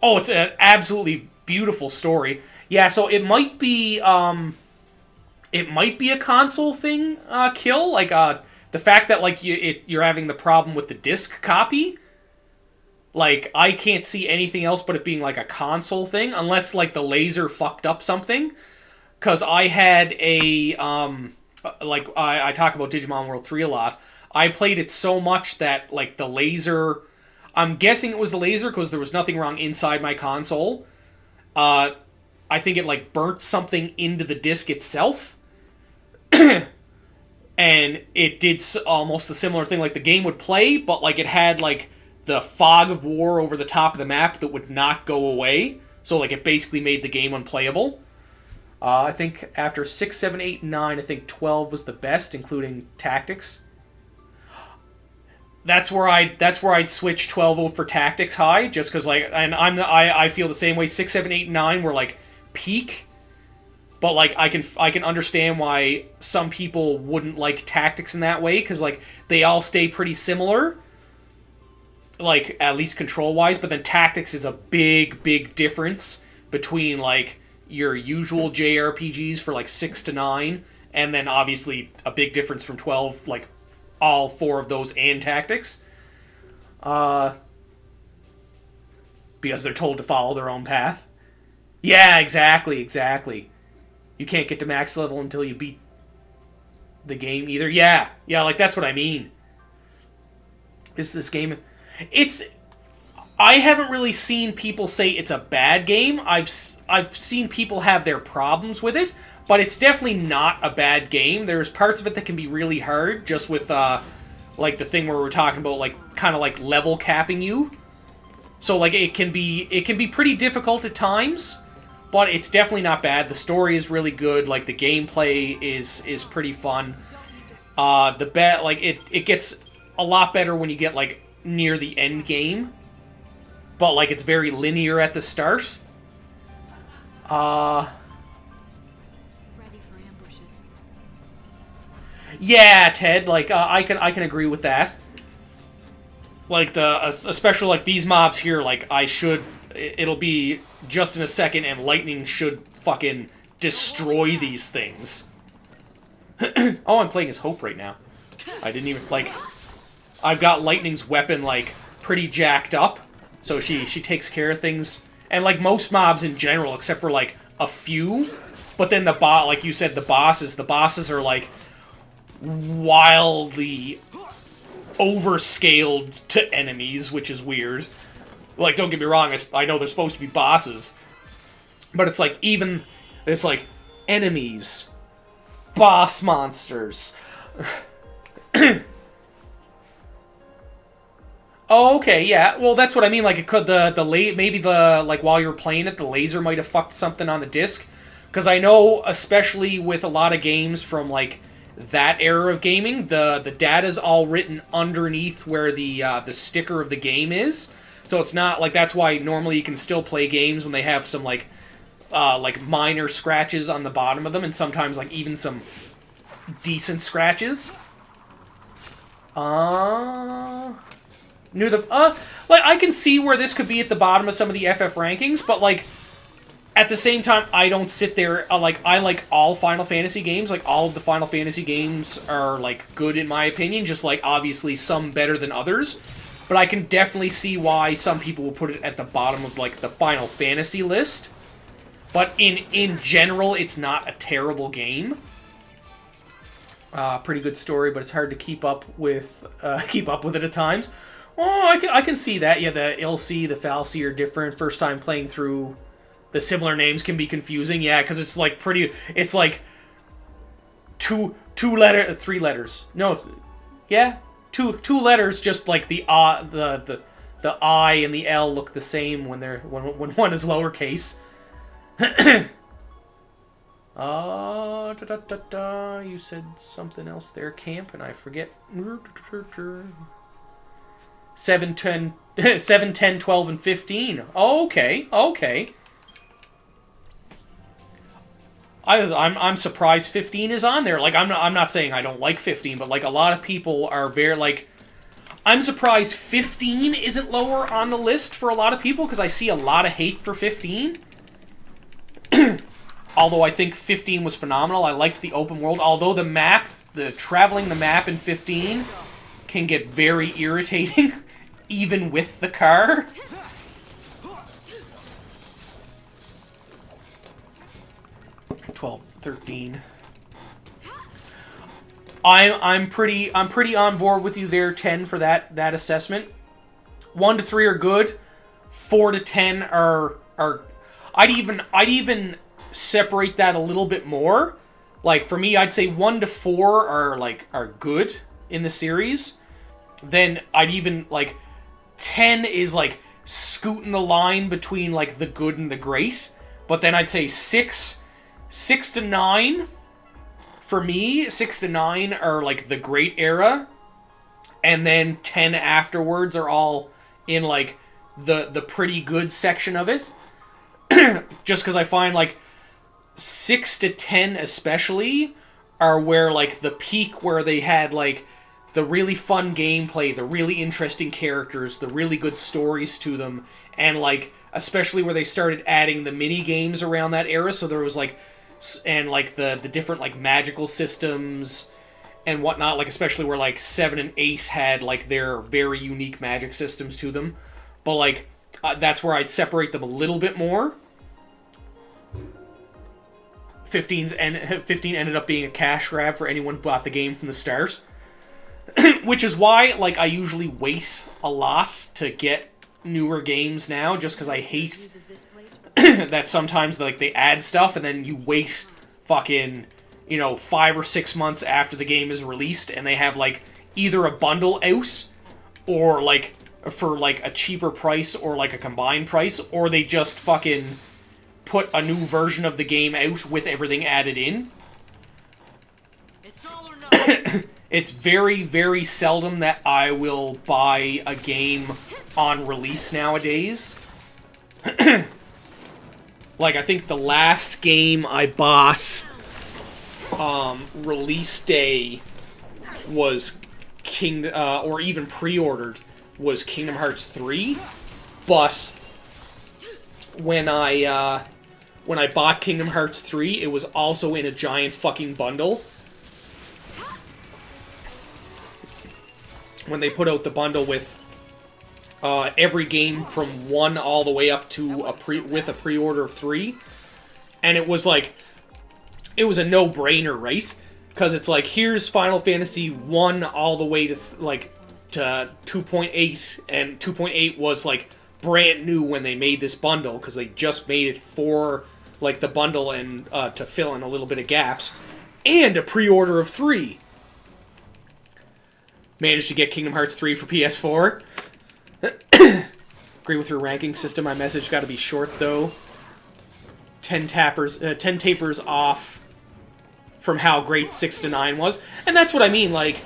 Oh, it's an absolutely beautiful story. Yeah, so it might be a console thing, kill, like the fact that like you're having the problem with the disc copy. Like I can't see anything else but it being like a console thing, unless like the laser fucked up something. Because I had a like I talk about Digimon World 3 a lot. I played it so much that like the laser, I'm guessing it was the laser because there was nothing wrong inside my console. Uh, I think it like burnt something into the disc itself, and it did almost a similar thing. Like the game would play, but like it had like the fog of war over the top of the map that would not go away. So like it basically made the game unplayable. I think after 6, 7, 8, 9, I think 12 was the best, including tactics. That's where I'd switch 12 for tactics high, just because like, and I feel the same way. 6, 7, 8, 9 were like peak, but like I can understand why some people wouldn't like tactics in that way, because like they all stay pretty similar, like at least control wise. But then tactics is a big difference between like your usual JRPGs for like 6 to 9, and then obviously a big difference from 12, like all 4 of those and tactics. Uh, because they're told to follow their own path. Yeah, exactly. You can't get to max level until you beat the game either. Yeah, like that's what I mean. Is this game? It's. I haven't really seen people say it's a bad game. I've seen people have their problems with it, but it's definitely not a bad game. There's parts of it that can be really hard, just with like the thing where we're talking about, like kind of like level capping you. So like it can be pretty difficult at times, but it's definitely not bad. The story is really good. Like the gameplay is pretty fun. Like it gets a lot better when you get like near the end game, but like it's very linear at the start. Yeah, Ted. Like I can agree with that. Like especially like these mobs here. Like it'll be just in a second, and lightning should fucking destroy these things. Oh, I'm playing as Hope right now. I didn't even like. I've got Lightning's weapon like pretty jacked up, so she takes care of things, and like most mobs in general, except for like a few. But then like you said, the bosses are like wildly overscaled to enemies, which is weird. Like, don't get me wrong, I know they're supposed to be bosses, but it's like it's like enemies, boss monsters. Oh, okay, yeah. Well, that's what I mean. Like, it could maybe like while you're playing it, the laser might have fucked something on the disc, because I know, especially with a lot of games from like that era of gaming, the data's all written underneath where the sticker of the game is. So it's not like, that's why normally you can still play games when they have some like minor scratches on the bottom of them, and sometimes like even some decent scratches. Near the like I can see where this could be at the bottom of some of the FF rankings, but like at the same time, I don't sit there like, I like all Final Fantasy games. Like all of the Final Fantasy games are like good in my opinion, just like obviously some better than others. But I can definitely see why some people will put it at the bottom of like the Final Fantasy list. But in general, it's not a terrible game. Pretty good story, but it's hard to keep up with it at times. Oh, I can see that. Yeah, the Ilse, the Falsi are different. First time playing through, the similar names can be confusing. Yeah, because it's like it's like three letters. No, yeah, two letters. Just like the I and the L look the same when when one is lowercase. You said something else there, Camp, and I forget. 7, 10, 7, 10, 12, and 15. Oh, okay. I'm surprised 15 is on there. Like, I'm not saying I don't like 15, but like a lot of people are very like, I'm surprised 15 isn't lower on the list for a lot of people, because I see a lot of hate for 15. Although I think 15 was phenomenal. I liked the open world. Although the traveling the map in 15 can get very irritating, even with the car. $12, $13. I'm pretty on board with you there, 10 for that assessment. 1 to 3 are good. 4 to 10 are I'd even separate that a little bit more. Like for me, I'd say 1 to 4 are good in the series. Then I'd even like 10 is like scooting the line between like the good and the great. But then I'd say 6 to 9 for me, 6 to 9 are like the great era. And then 10 afterwards are all in like the pretty good section of it. Just because I find like 6 to 10 especially are where like the peak, where they had like the really fun gameplay, the really interesting characters, the really good stories to them, and like especially where they started adding the mini games around that era. So there was like, and like the different like magical systems and whatnot, like especially where like 7 and 8 had like their very unique magic systems to them. But like that's where I'd separate them a little bit more. 15 ended up being a cash grab for anyone who bought the game from the start. Which is why like I usually wait a lot to get newer games now, just because I hate that sometimes like they add stuff and then you wait fucking 5 or 6 months after the game is released and they have like either a bundle out or like for like a cheaper price or like a combined price, or they just fucking put a new version of the game out with everything added in. It's all or nothing. It's very, very seldom that I will buy a game on release nowadays. Like, I think the last game I bought release day was or even pre-ordered, was Kingdom Hearts 3. But when I bought Kingdom Hearts 3, it was also in a giant fucking bundle. When they put out the bundle with every game from 1 all the way up to a pre-order of 3, and it was like, it was a no-brainer, right? Because it's like, here's Final Fantasy 1 all the way to to 2.8, and 2.8 was like brand new when they made this bundle, because they just made it for like the bundle and to fill in a little bit of gaps, and a pre-order of 3. Managed to get Kingdom Hearts 3 for PS4. Agree with your ranking system. My message got to be short though. 10 tapers off from how great 6 to 9 was, and that's what I mean. Like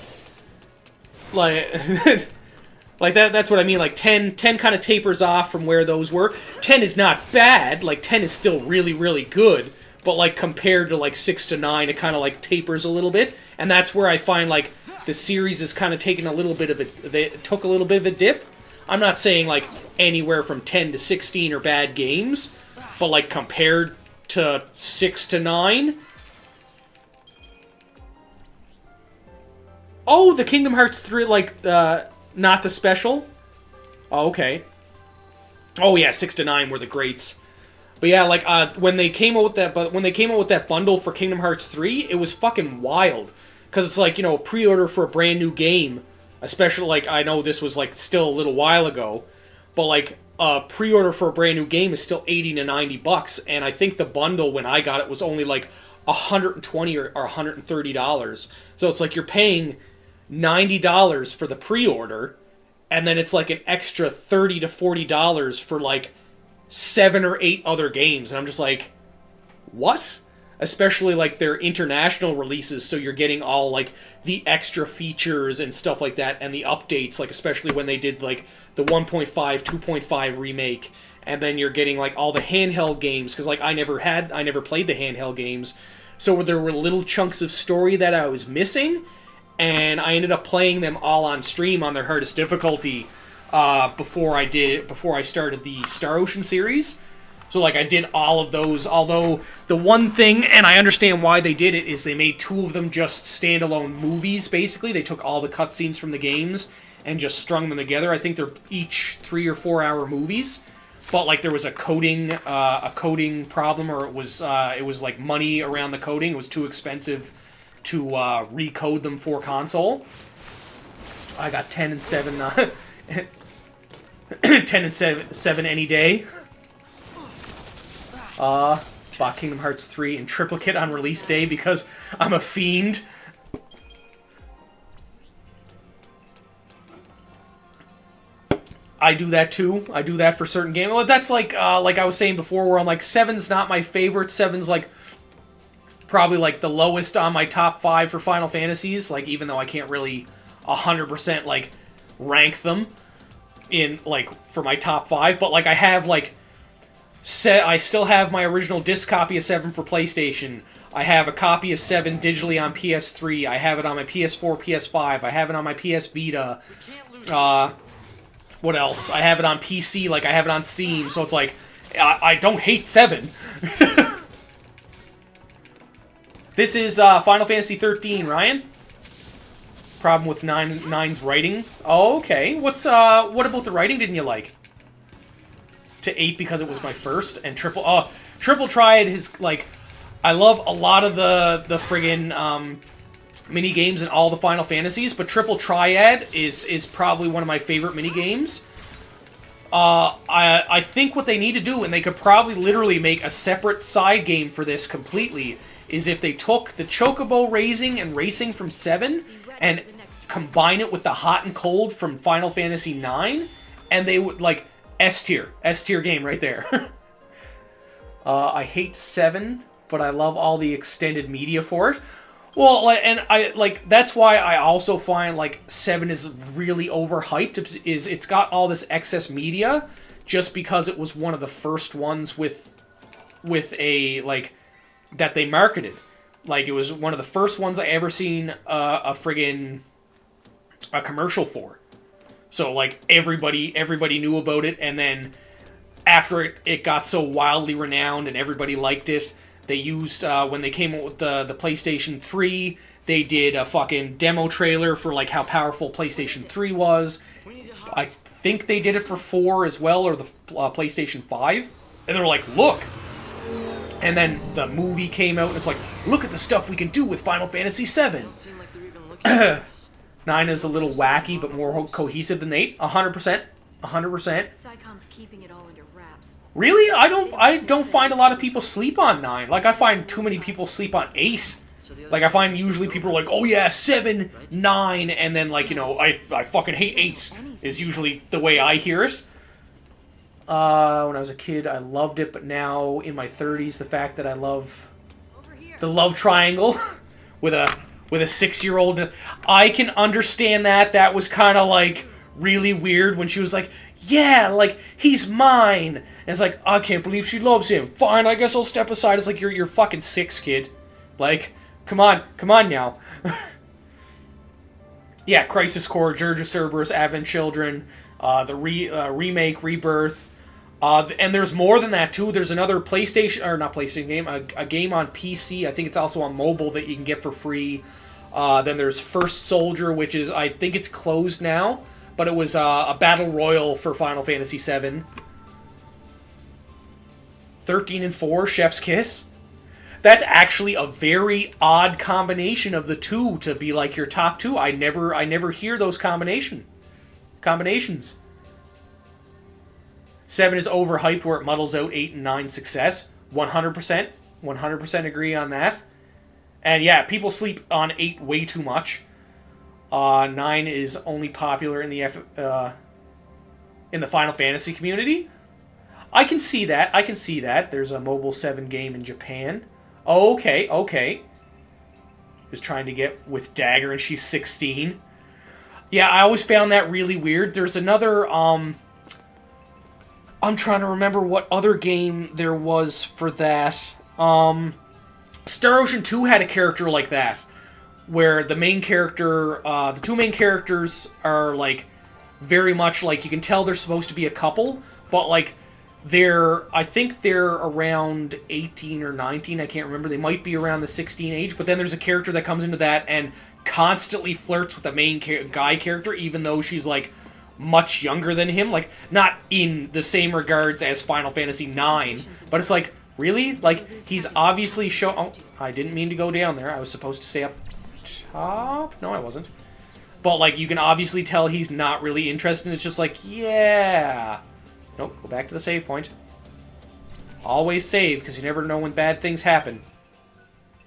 like that's what I mean. Like 10 kind of tapers off from where those were. 10 is not bad. Like 10 is still really, really good. But like compared to like 6 to 9, it kind of like tapers a little bit, and that's where I find like the series is kind of taking a little bit of they took a little bit of a dip. I'm not saying like anywhere from 10 to 16 are bad games, but like compared to 6 to 9. Oh, the Kingdom Hearts 3, like not the special. Oh, okay. Oh yeah, 6 to 9 were the greats. But yeah, like when they came out with that bundle for Kingdom Hearts 3, it was fucking wild. Because it's like, pre-order for a brand new game, especially, like, I know this was, like, still a little while ago, but, like, pre-order for a brand new game is still $80 to $90, and I think the bundle, when I got it, was only, like, $120 or $130. So it's like you're paying $90 for the pre-order, and then it's, like, an extra $30 to $40 for, like, 7 or 8 other games, and I'm just like, what? Especially like their international releases, so you're getting all like the extra features and stuff like that, and the updates, like especially when they did like the 1.5, 2.5 remake, and then you're getting like all the handheld games, because like I never played the handheld games, so there were little chunks of story that I was missing, and I ended up playing them all on stream on their hardest difficulty before I started the Star Ocean series. So, like, I did all of those, although the one thing, and I understand why they did it, is they made 2 of them just standalone movies, basically. They took all the cutscenes from the games and just strung them together. I think they're each 3 or 4 hour movies. But, like, there was a coding problem, or it was like money around the coding. It was too expensive to recode them for console. I got 10 and 7, 10 and 7 any day. Bought Kingdom Hearts 3 in triplicate on release day because I'm a fiend. I do that too. I do that for certain games. Well, that's like I was saying before, where I'm like, 7's not my favorite. 7's like probably like the lowest on my top 5 for Final Fantasies. Like, even though I can't really 100% like rank them in like for my top 5, but like I have like I still have my original disc copy of 7 for PlayStation. I have a copy of 7 digitally on PS3. I have it on my PS4, PS5. I have it on my PS Vita. What else? I have it on PC. Like, I have it on Steam. So it's like, I don't hate 7. This is Final Fantasy 13, Ryan. Problem with 9's writing. Oh, okay. What about the writing didn't you like? To 8 because it was my first, and Triple Triad is like, I love a lot of the friggin' mini games in all the Final Fantasies, but Triple Triad is probably one of my favorite mini games. I think what they need to do, and they could probably literally make a separate side game for this completely, is if they took the Chocobo raising and racing from 7 and combine it with the hot and cold from Final Fantasy 9, and they would like S tier game right there. I hate 7, but I love all the extended media for it. Well, and I like that's why I also find like 7 is really overhyped. Is it's got all this excess media just because it was one of the first ones with a like that they marketed. Like, it was one of the first ones I ever seen a commercial for. So, like, everybody knew about it, and then after it got so wildly renowned and everybody liked it, they used, when they came out with the PlayStation 3, they did a fucking demo trailer for, like, how powerful PlayStation 3 was. I think they did it for 4 as well, or the PlayStation 5. And they're like, look! And then the movie came out, and it's like, look at the stuff we can do with Final Fantasy 7. 9 is a little wacky, but more cohesive than 8. 100%. 100%. Psycom's keeping it all under wraps. Really? I don't find a lot of people sleep on 9. Like, I find too many people sleep on 8. Like, I find usually people are like, oh yeah, 7, 9, and then, like, you know, I fucking hate 8, is usually the way I hear it. When I was a kid, I loved it, but now, in my 30s, the fact that I love the love triangle with a 6-year-old, I can understand that. That was kind of, like, really weird when she was like, yeah, like, he's mine. And it's like, I can't believe she loves him. Fine, I guess I'll step aside. It's like, you're fucking 6, kid. Like, come on now. Yeah, Crisis Core, Dirge of Cerberus, Advent Children, the remake, Rebirth. And there's more than that, too. There's another PlayStation, or not PlayStation game, a game on PC. I think it's also on mobile that you can get for free. Then there's First Soldier, which is, I think it's closed now, but it was a battle royal for Final Fantasy VII. 13 and 4, Chef's Kiss. That's actually a very odd combination of the two to be like your top 2. I never hear those combinations. 7 is overhyped where it muddles out 8 and 9 success. 100%. 100% agree on that. And yeah, people sleep on 8 way too much. 9 is only popular in the Final Fantasy community. I can see that. There's a mobile 7 game in Japan. Okay. Who's trying to get with Dagger and she's 16. Yeah, I always found that really weird. There's another, I'm trying to remember what other game there was for that. Star Ocean 2 had a character like that, where the main character, the two main characters are like very much like you can tell they're supposed to be a couple, but like I think they're around 18 or 19, I can't remember. They might be around the 16 age, but then there's a character that comes into that and constantly flirts with the main guy character, even though she's like much younger than him, like not in the same regards as Final Fantasy IX, but it's like, really? Like, he's obviously oh, I didn't mean to go down there. I was supposed to stay up top? No, I wasn't. But like, you can obviously tell he's not really interested. It's just like, yeah. Nope, go back to the save point. Always save, because you never know when bad things happen.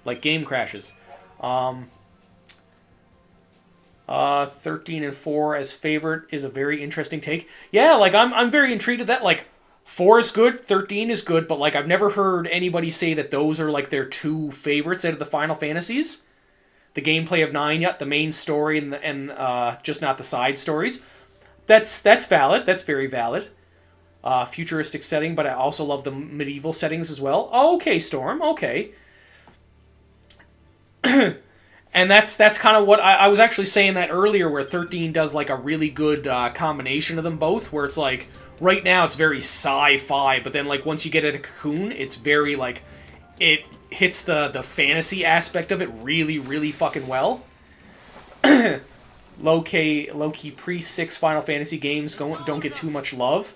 Like game crashes. 13 and 4 as favorite is a very interesting take. Yeah, like, I'm very intrigued at that. Like, 4 is good, 13 is good, but like, I've never heard anybody say that those are like their two favorites out of the Final Fantasies. The gameplay of 9, yet the main story and just not the side stories. That's valid. That's very valid. Futuristic setting, but I also love the medieval settings as well. Okay, Storm. Okay. And that's kind of what I was actually saying that earlier, where 13 does like a really good combination of them both, where it's like, right now it's very sci-fi, but then like once you get into Cocoon, it's very like, it hits the fantasy aspect of it really, really fucking well. Low-key pre-6 Final Fantasy games don't get too much love.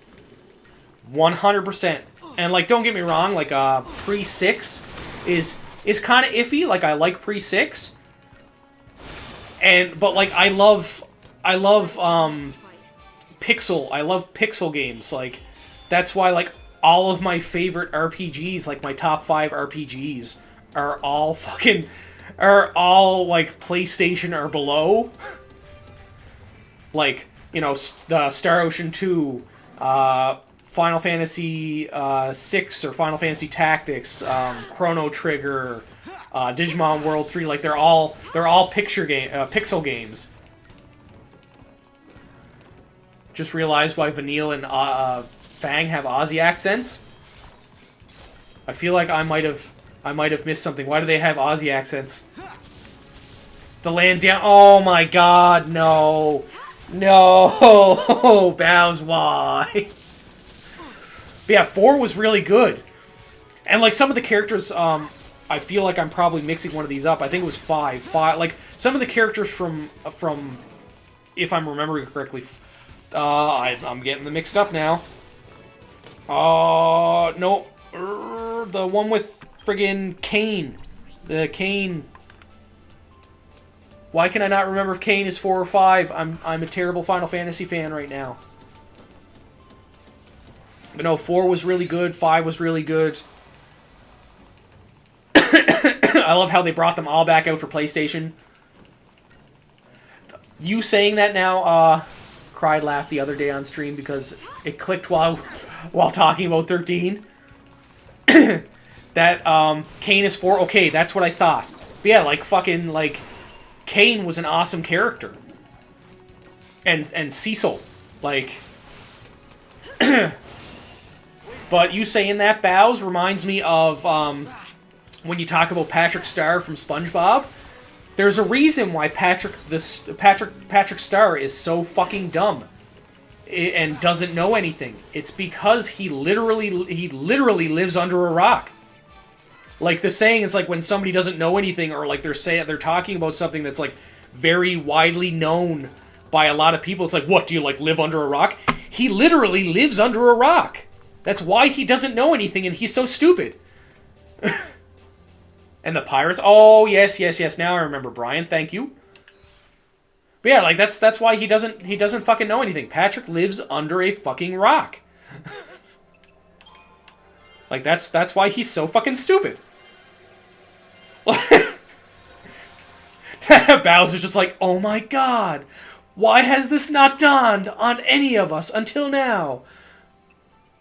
100%. And like, don't get me wrong, like pre-6 is kind of iffy. Like, I like pre-6. But like, I love pixel games. Like, that's why like all of my favorite RPGs, like my top 5 RPGs, are all like PlayStation or below. Like, you know, the Star Ocean 2, Final Fantasy 6 or Final Fantasy Tactics, Chrono Trigger, Digimon World 3, like they're all pixel games. Just realized why Vanille and Fang have Aussie accents. I feel like I might have missed something. Why do they have Aussie accents? The land down. Oh my god, no. No, Bows, why? But yeah, 4 was really good. And like some of the characters, I feel like I'm probably mixing one of these up. I think it was 5. Like some of the characters from if I'm remembering correctly, I'm getting them mixed up now. No, the one with friggin' Kain. The Kain. Why can I not remember if Kain is 4 or 5? I'm a terrible Final Fantasy fan right now. But no, 4 was really good. 5 was really good. I love how they brought them all back out for PlayStation. You saying that now, cried laughed the other day on stream because it clicked while talking about 13. That Kain is 4. Okay, that's what I thought. But yeah, like fucking like Kain was an awesome character. And Cecil, like. But you saying that, Bows, reminds me of when you talk about Patrick Star from SpongeBob. There's a reason why Patrick Star is so fucking dumb and doesn't know anything. It's because he literally lives under a rock. Like the saying, it's like when somebody doesn't know anything, or like they're talking about something that's like very widely known by a lot of people. It's like, what, do you like live under a rock? He literally lives under a rock. That's why he doesn't know anything, and he's so stupid. And the pirates. Oh yes. Now I remember, Brian. Thank you. But yeah, like that's why he doesn't fucking know anything. Patrick lives under a fucking rock. Like that's why he's so fucking stupid. Bowser's just like, oh my god, why has this not dawned on any of us until now?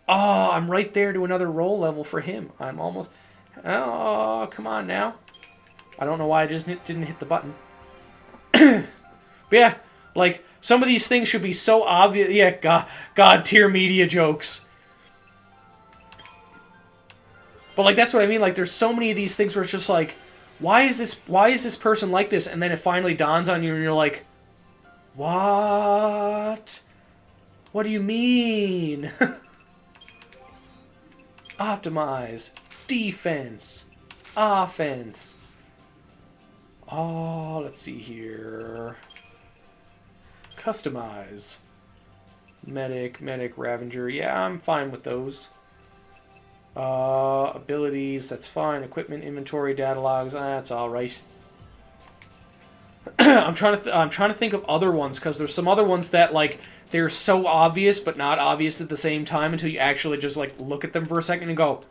Oh, I'm right there to another roll level for him. I'm almost. Oh, come on now. I don't know why I just didn't hit the button. But yeah, like, some of these things should be so obvious. Yeah, God tier media jokes. But, like, that's what I mean. Like, there's so many of these things where it's just like, why is this person like this? And then it finally dawns on you and you're like, what? What do you mean? Optimize. Defense. Offense. Oh, let's see here. Customize. Medic, Ravager. Yeah, I'm fine with those. Abilities, that's fine. Equipment, inventory, data logs, that's alright. I'm trying to think of other ones, because there's some other ones that, like, they're so obvious, but not obvious at the same time until you actually just, like, look at them for a second and go,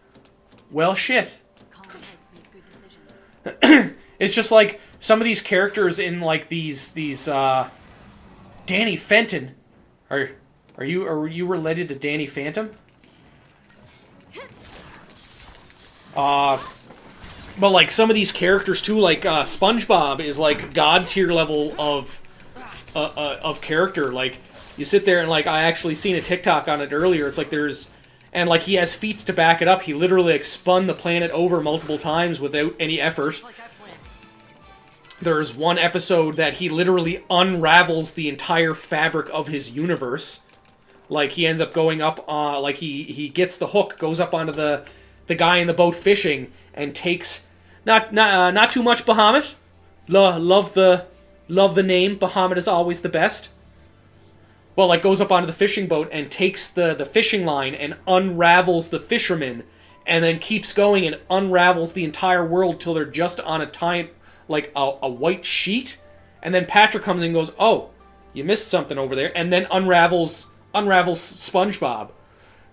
well, shit. Calm heads make good decisions. It's just like some of these characters in like these Danny Fenton. Are you related to Danny Phantom? But like some of these characters too, like SpongeBob is like god tier level of character. Like you sit there and like I actually seen a TikTok on it earlier. It's like and like he has feats to back it up. He literally like spun the planet over multiple times without any effort. There's one episode that he literally unravels the entire fabric of his universe. Like he ends up going up, like he gets the hook, goes up onto the guy in the boat fishing, and takes not too much Bahamut. Love the name. Bahamut is always the best. Well, like goes up onto the fishing boat and takes the fishing line and unravels the fisherman, and then keeps going and unravels the entire world till they're just on a white sheet, and then Patrick comes in and goes, "Oh, you missed something over there," and then unravels SpongeBob.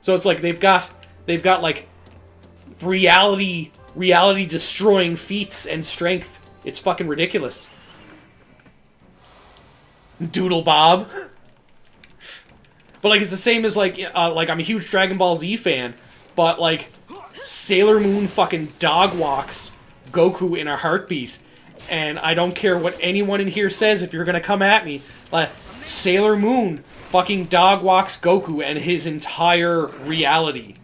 So it's like they've got like reality destroying feats and strength. It's fucking ridiculous. Doodle Bob. But like it's the same as like I'm a huge Dragon Ball Z fan, but like Sailor Moon fucking dog walks Goku in a heartbeat. And I don't care what anyone in here says if you're gonna come at me. Like, Sailor Moon fucking dog walks Goku and his entire reality.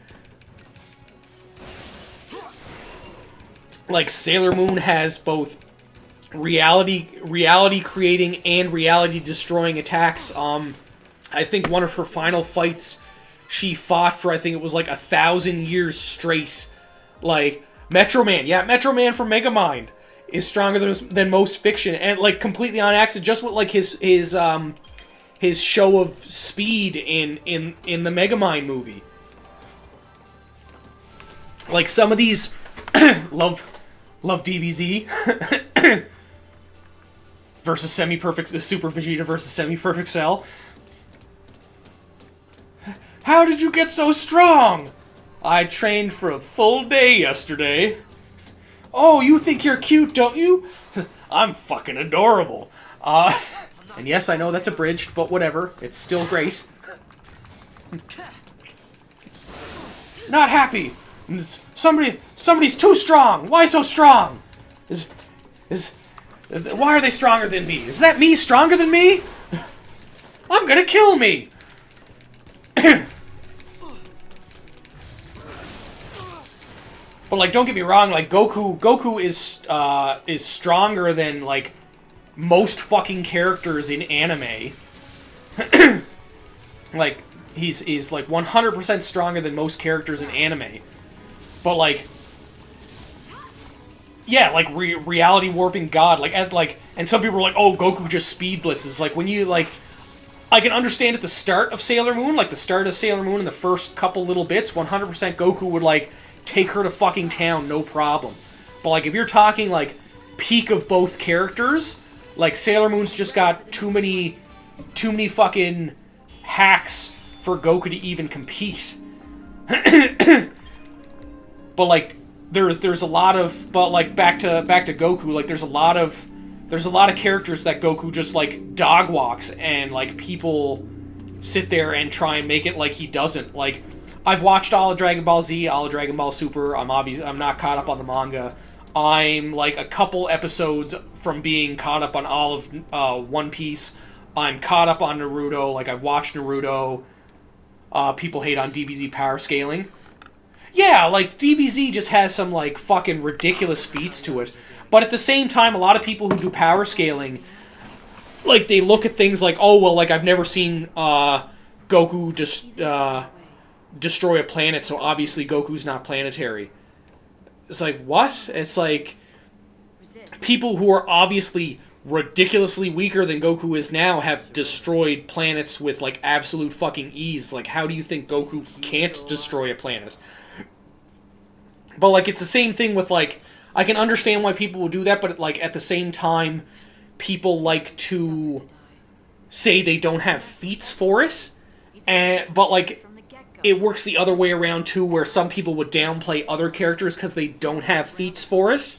Like, Sailor Moon has both reality creating and reality destroying attacks. I think one of her final fights, she fought for, I think it was like 1,000 years straight. Like, Metro Man. Yeah, Metro Man from Megamind is stronger than most fiction, and like completely on accident, just with like his show of speed in the Megamind movie. Like some of these love DBZ versus Semi-Perfect Super Vegeta versus Semi-Perfect Cell. How did you get so strong? I trained for a full day yesterday. Oh, you think you're cute, don't you? I'm fucking adorable. And yes, I know that's abridged, but whatever. It's still great. Not happy. Somebody's too strong. Why so strong? Why are they stronger than me? Is that me stronger than me? I'm gonna kill me. But like, don't get me wrong. Like Goku is stronger than like most fucking characters in anime. Like he's like 100% stronger than most characters in anime. But like, yeah, like reality warping God. And some people are like, oh, Goku just speed blitzes. Like when you like, I can understand at the start of Sailor Moon, like the start of Sailor Moon in the first couple little bits, 100% Goku would like take her to fucking town, no problem. But like if you're talking like peak of both characters, like Sailor Moon's just got too many fucking hacks for Goku to even compete. But like there's a lot of, but like back to Goku, like there's a lot of characters that Goku just like dog walks, and like people sit there and try and make it like he doesn't. Like I've watched all of Dragon Ball Z, all of Dragon Ball Super. I'm not caught up on the manga. I'm like a couple episodes from being caught up on all of One Piece. I'm caught up on Naruto. Like I've watched Naruto. People hate on DBZ power scaling. Yeah, like DBZ just has some like fucking ridiculous feats to it. But at the same time, a lot of people who do power scaling, like, they look at things like, oh, well, like, I've never seen Goku just destroy a planet, so obviously Goku's not planetary. It's like, what? It's like, people who are obviously ridiculously weaker than Goku is now have destroyed planets with, like, absolute fucking ease. Like, how do you think Goku can't destroy a planet? But, like, it's the same thing with, like, I can understand why people will do that, but, like, at the same time, people like to say they don't have feats for it. But, like, it works the other way around, too, where some people would downplay other characters because they don't have feats for it.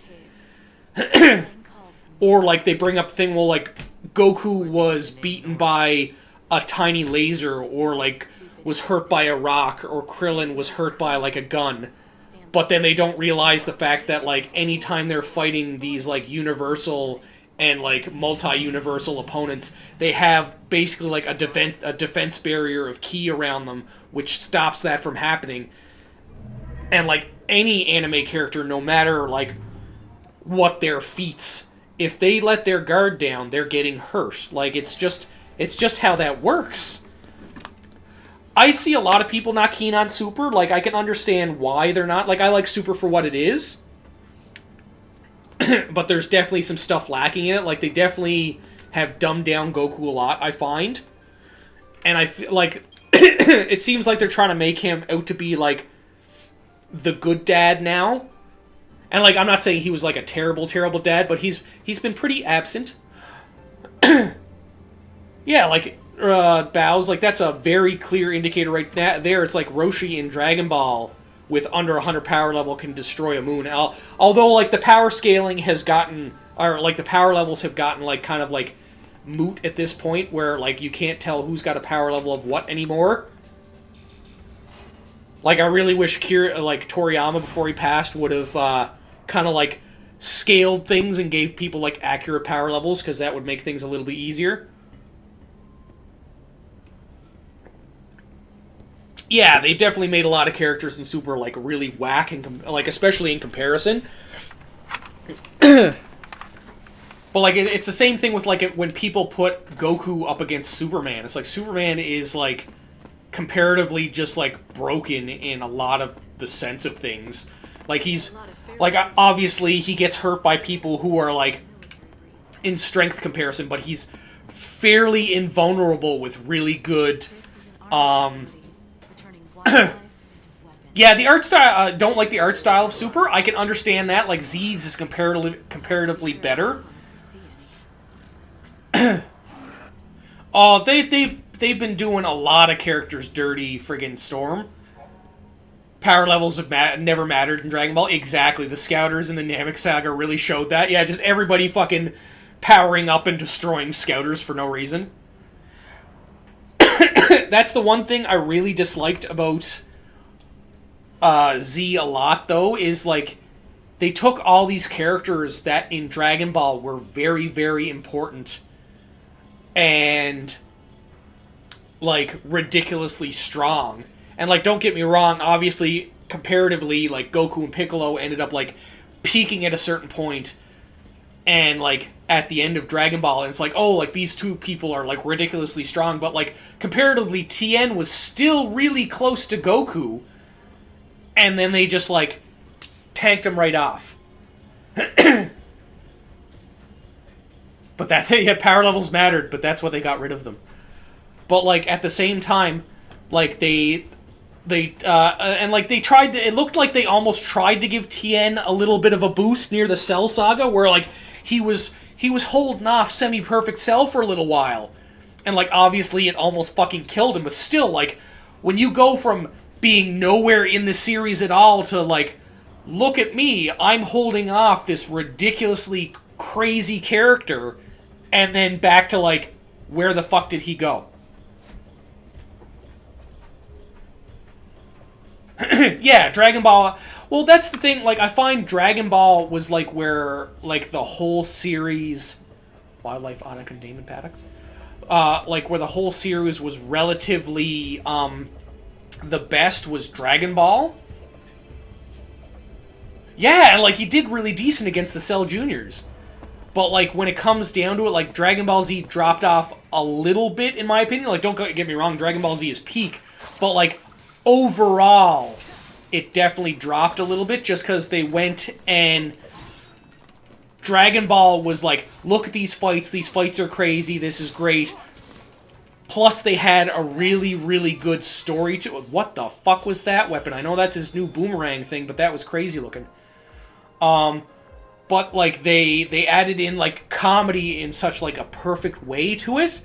Or, like, they bring up the thing, well, like, Goku was beaten by a tiny laser, or, like, was hurt by a rock, or Krillin was hurt by, like, a gun. But then they don't realize the fact that, like, anytime they're fighting these, like, universal and, like, multi-universal opponents, they have basically, like, a defense barrier of ki around them, which stops that from happening. And, like, any anime character, no matter, like, what their feats, if they let their guard down, they're getting hurt. Like, it's just how that works. I see a lot of people not keen on Super. Like, I can understand why they're not. Like, I like Super for what it is. But there's definitely some stuff lacking in it. Like, they definitely have dumbed down Goku a lot, I find. And I feel like it seems like they're trying to make him out to be, like, the good dad now. And, like, I'm not saying he was, like, a terrible, terrible dad, but he's been pretty absent. Yeah, like, Bao's, like, that's a very clear indicator right there. It's like Roshi in Dragon Ball with under 100 power level can destroy a moon. Although, like, the power scaling has gotten, or, like, the power levels have gotten, like, kind of, like, moot at this point, where, like, you can't tell who's got a power level of what anymore. Like, I really wish Toriyama, before he passed, would have, kind of, like, scaled things and gave people, like, accurate power levels, because that would make things a little bit easier. Yeah, they've definitely made a lot of characters in Super, like, really whack, and like, especially in comparison. But, like, it's the same thing with, like, when people put Goku up against Superman. It's like, Superman is, like, comparatively just, like, broken in a lot of the sense of things. Like, he's, like, obviously he gets hurt by people who are, like, in strength comparison, but he's fairly invulnerable with really good, yeah, the art style, don't like the art style of Super. I can understand that. Like, Z's is comparatively better. Oh, they've been doing a lot of characters dirty, friggin' Storm. Power levels have never mattered in Dragon Ball. Exactly, the Scouters in the Namek Saga really showed that. Yeah, just everybody fucking powering up and destroying Scouters for no reason. That's the one thing I really disliked about Z a lot, though, is, like, they took all these characters that in Dragon Ball were very, very important and, like, ridiculously strong. And, like, don't get me wrong, obviously, comparatively, like, Goku and Piccolo ended up, like, peaking at a certain point, and, like, at the end of Dragon Ball, and it's like, oh, like, these two people are, like, ridiculously strong, but, like, comparatively, Tien was still really close to Goku, and then they just, like, tanked him right off. But that, yeah, power levels mattered, but that's why they got rid of them. But, like, at the same time, like, and, like, they tried to, it looked like they almost tried to give Tien a little bit of a boost near the Cell Saga, where, like, he was holding off Semi-Perfect Cell for a little while. And, like, obviously it almost fucking killed him, but still, like, when you go from being nowhere in the series at all to, like, look at me, I'm holding off this ridiculously crazy character, and then back to, like, where the fuck did he go? Yeah, Dragon Ball. Well, that's the thing. Like, I find Dragon Ball was, like, where, like, the whole series... Wildlife Uncontainment Paddocks? Like, where the whole series was relatively, the best was Dragon Ball. Yeah, and like he did really decent against the Cell Juniors. But like when it comes down to it, like Dragon Ball Z dropped off a little bit in my opinion. Like don't get me wrong, Dragon Ball Z is peak, but like overall it definitely dropped a little bit just because they went and Dragon Ball was like, look at these fights are crazy, this is great. Plus they had a really, really good story to it. What the fuck was that weapon? I know that's his new boomerang thing, but that was crazy looking. But like they added in like comedy in such like a perfect way to it,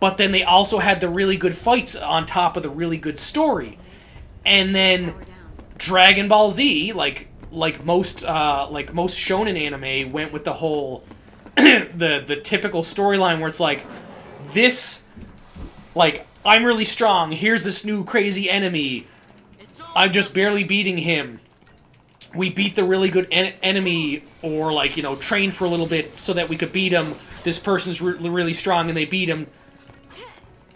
but then they also had the really good fights on top of the really good story. And then Dragon Ball Z, like most shonen anime, went with the whole the typical storyline where it's like this, like I'm really strong. Here's this new crazy enemy. I'm just barely beating him. We beat the really good enemy, or like train for a little bit so that we could beat him. This person's really strong, and they beat him.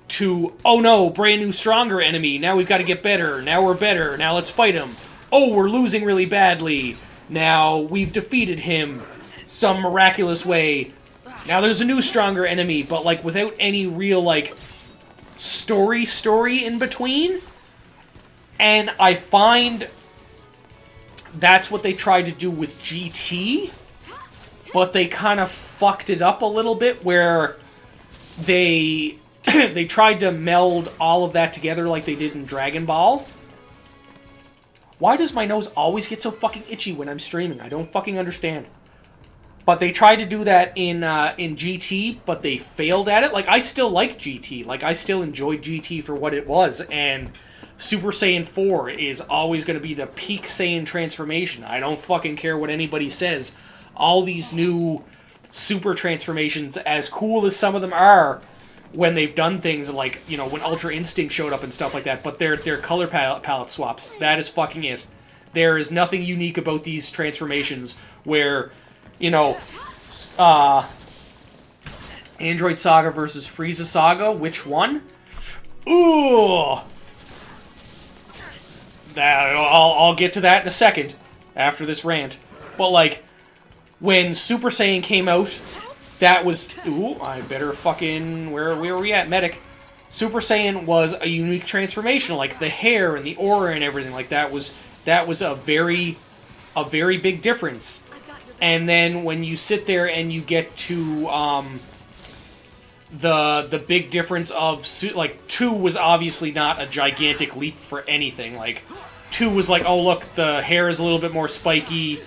To, oh no, brand new stronger enemy. Now we've got to get better. Now we're better. Now let's fight him. Oh, we're losing really badly. Now we've defeated him some miraculous way. Now there's a new stronger enemy, but like without any real like story in between. And I find that's what they tried to do with GT, but they kind of fucked it up a little bit where they they tried to meld all of that together like they did in Dragon Ball. Why does my nose always get so fucking itchy when I'm streaming? I don't fucking understand. But they tried to do that in GT, but they failed at it. Like, I still like GT. Like, I still enjoyed GT for what it was. And Super Saiyan 4 is always going to be the peak Saiyan transformation. I don't fucking care what anybody says. All these new super transformations, as cool as some of them are, when they've done things like, when Ultra Instinct showed up and stuff like that, but they're color palette swaps. That is fucking it. There is nothing unique about these transformations where, Android Saga versus Frieza Saga, which one? Ooh! I'll get to that in a second, after this rant. But, like, when Super Saiyan came out, that was... Ooh, I better fucking... Where are we at, medic? Super Saiyan was a unique transformation, like the hair and the aura and everything. Like, that was a very big difference. And then when you sit there and you get to the big difference of... Like, 2 was obviously not a gigantic leap for anything. Like, 2 was like, oh, look, the hair is a little bit more spiky...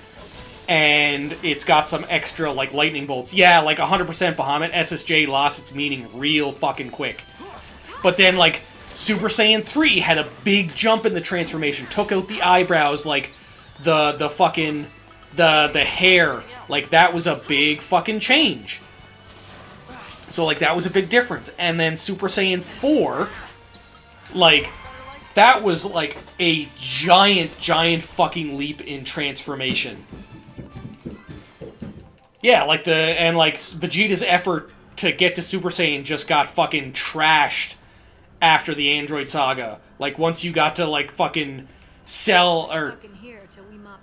And it's got some extra, like, lightning bolts. Yeah, like, 100% Bahamut. SSJ lost its meaning real fucking quick. But then, like, Super Saiyan 3 had a big jump in the transformation. Took out the eyebrows, like, the fucking... The hair. Like, that was a big fucking change. So, like, that was a big difference. And then Super Saiyan 4, like... That was, like, a giant fucking leap in transformation. Yeah, like Vegeta's effort to get to Super Saiyan just got fucking trashed after the Android Saga. Like, once you got to, like, fucking Cell, or...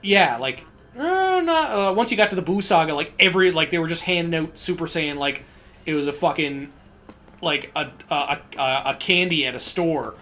Yeah, like... once you got to the Buu Saga, like, they were just handing out Super Saiyan like it was a fucking... Like, a candy at a store.